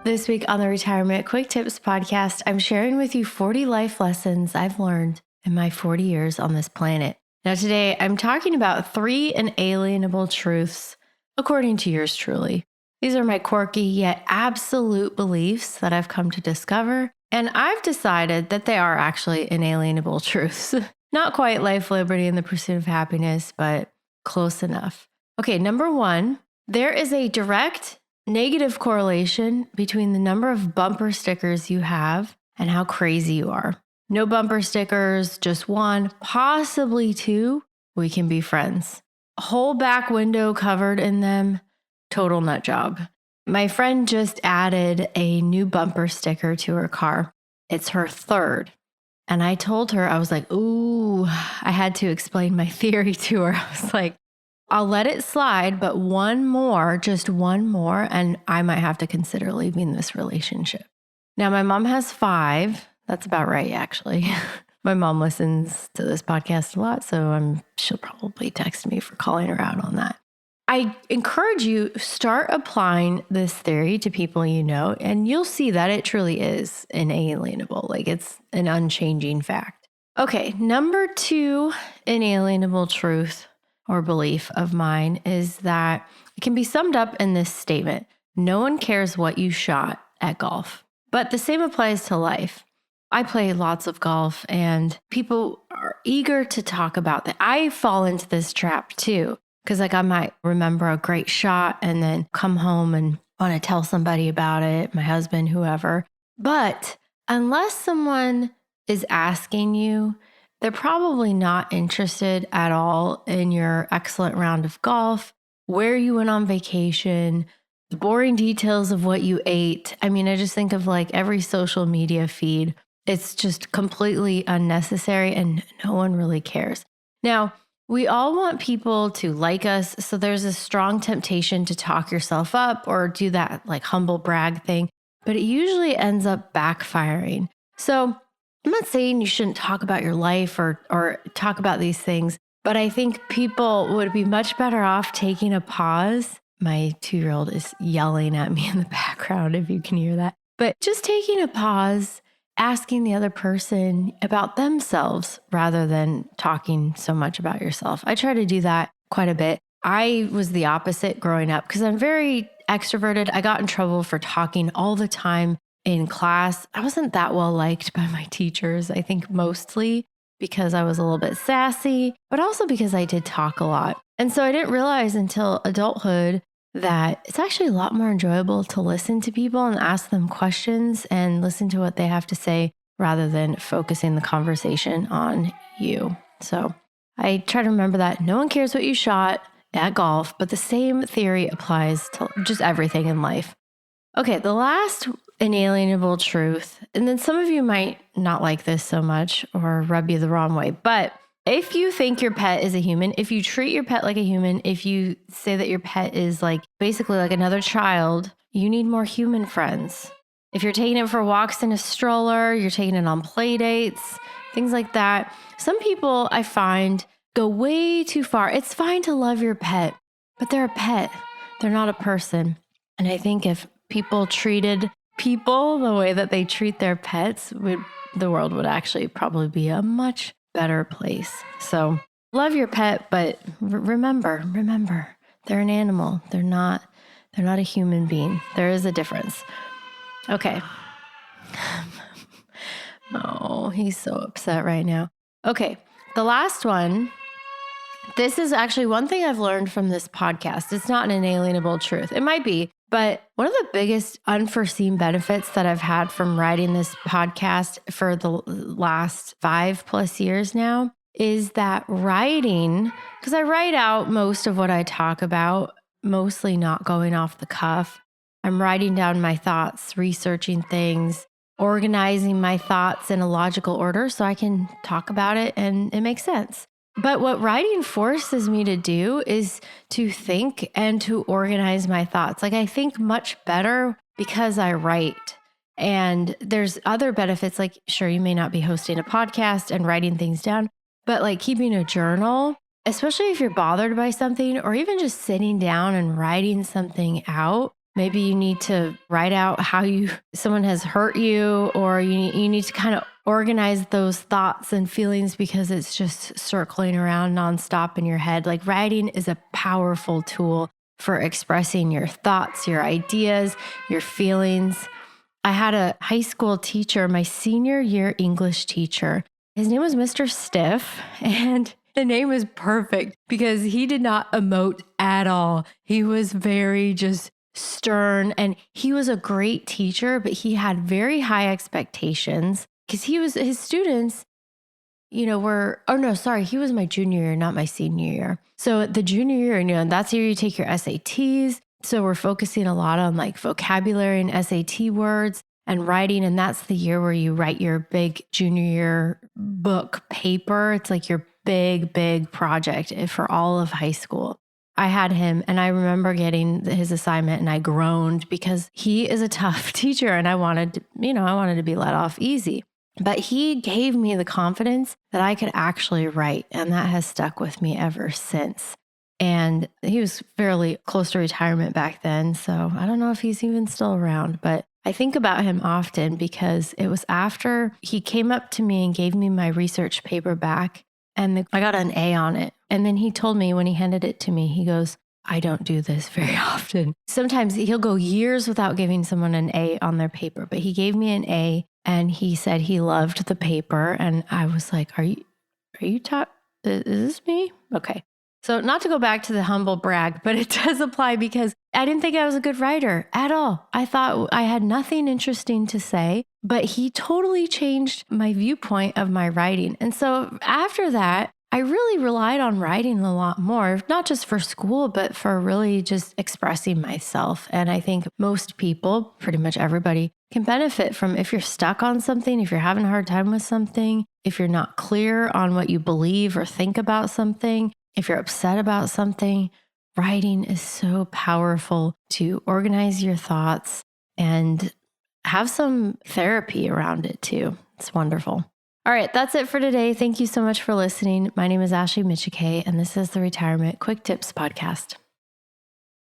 This week on the Retirement Quick Tips podcast, I'm sharing with you 40 life lessons I've learned in my 40 years on this planet. Now, today I'm talking about 3 inalienable truths, according to yours truly. These are my quirky yet absolute beliefs that I've come to discover, and I've decided that they are actually inalienable truths. Not quite life, liberty, and the pursuit of happiness, but close enough. Okay, number 1, there is a direct negative correlation between the number of bumper stickers you have and how crazy you are. No bumper stickers, just 1, possibly 2, we can be friends. A whole back window covered in them, total nut job. My friend just added a new bumper sticker to her car. It's her 3rd. And I told her, I was like, ooh, I had to explain my theory to her. I was like, I'll let it slide, but just one more, and I might have to consider leaving this relationship. Now, my mom has 5. That's about right, actually. My mom listens to this podcast a lot, so she'll probably text me for calling her out on that. I encourage you, start applying this theory to people you know, and you'll see that it truly is inalienable. Like, it's an unchanging fact. Okay, number 2 inalienable truth or belief of mine is that it can be summed up in this statement: no one cares what you shot at golf. But the same applies to life. I play lots of golf and people are eager to talk about that. I fall into this trap too, because I might remember a great shot and then come home and want to tell somebody about it, my husband, whoever. But unless someone is asking you, they're probably not interested at all in your excellent round of golf, where you went on vacation, the boring details of what you ate. I mean, I just think of like every social media feed. It's just completely unnecessary and no one really cares. Now, we all want people to like us, so there's a strong temptation to talk yourself up or do that like humble brag thing, but it usually ends up backfiring. So I'm not saying you shouldn't talk about your life or talk about these things, but I think people would be much better off taking a pause. My 2-year-old is yelling at me in the background, if you can hear that. But just taking a pause, asking the other person about themselves rather than talking so much about yourself. I try to do that quite a bit. I was the opposite growing up because I'm very extroverted. I got in trouble for talking all the time in class. I wasn't that well liked by my teachers, I think mostly because I was a little bit sassy, but also because I did talk a lot. And so I didn't realize until adulthood that it's actually a lot more enjoyable to listen to people and ask them questions and listen to what they have to say rather than focusing the conversation on you. So I try to remember that no one cares what you shot at golf, but the same theory applies to just everything in life. Okay, the last inalienable truth, and then some of you might not like this so much or rub you the wrong way, but if you think your pet is a human, if you treat your pet like a human, if you say that your pet is like basically like another child, you need more human friends. If you're taking it for walks in a stroller, you're taking it on play dates, things like that. Some people I find go way too far. It's fine to love your pet, but they're a pet. They're not a person. And I think if people treated people the way that they treat their pets, the world would actually probably be a much better place. So love your pet, but remember, they're an animal. They're not a human being. There is a difference. Okay. Oh, he's so upset right now. Okay. The last one. This is actually one thing I've learned from this podcast. It's not an inalienable truth. It might be, but one of the biggest unforeseen benefits that I've had from writing this podcast for the last 5+ years now is that writing, because I write out most of what I talk about, mostly not going off the cuff. I'm writing down my thoughts, researching things, organizing my thoughts in a logical order so I can talk about it and it makes sense. But what writing forces me to do is to think and to organize my thoughts. Like I think much better because I write. And there's other benefits, like sure, you may not be hosting a podcast and writing things down, but like keeping a journal, especially if you're bothered by something or even just sitting down and writing something out, Maybe you need to write out how someone has hurt you, or you need to kind of organize those thoughts and feelings because it's just circling around nonstop in your head. Like writing is a powerful tool for expressing your thoughts, your ideas, your feelings. I had a high school teacher, my senior year English teacher. His name was Mr. Stiff, and the name was perfect because he did not emote at all. He was very just stern, and he was a great teacher, but he had very high expectations because his students, he was my junior year, not my senior year. So the junior year, that's the year you take your SATs. So we're focusing a lot on like vocabulary and SAT words and writing. And that's the year where you write your big junior year book paper. It's like your big project for all of high school. I had him, and I remember getting his assignment, and I groaned because he is a tough teacher, and I wanted to be let off easy. But he gave me the confidence that I could actually write, and that has stuck with me ever since. And he was fairly close to retirement back then, so I don't know if he's even still around, but I think about him often because it was after he came up to me and gave me my research paper back, and I got an A on it. And then he told me when he handed it to me, he goes, I don't do this very often. Sometimes he'll go years without giving someone an A on their paper, but he gave me an A, and he said he loved the paper. And I was like, are you is this me? Okay. So not to go back to the humble brag, but it does apply because I didn't think I was a good writer at all. I thought I had nothing interesting to say, but he totally changed my viewpoint of my writing. And so after that, I really relied on writing a lot more, not just for school, but for really just expressing myself. And I think most people, pretty much everybody, can benefit from if you're stuck on something, if you're having a hard time with something, if you're not clear on what you believe or think about something, if you're upset about something. Writing is so powerful to organize your thoughts and have some therapy around it too. It's wonderful. All right, that's it for today. Thank you so much for listening. My name is Ashley Michike, and this is the Retirement Quick Tips Podcast.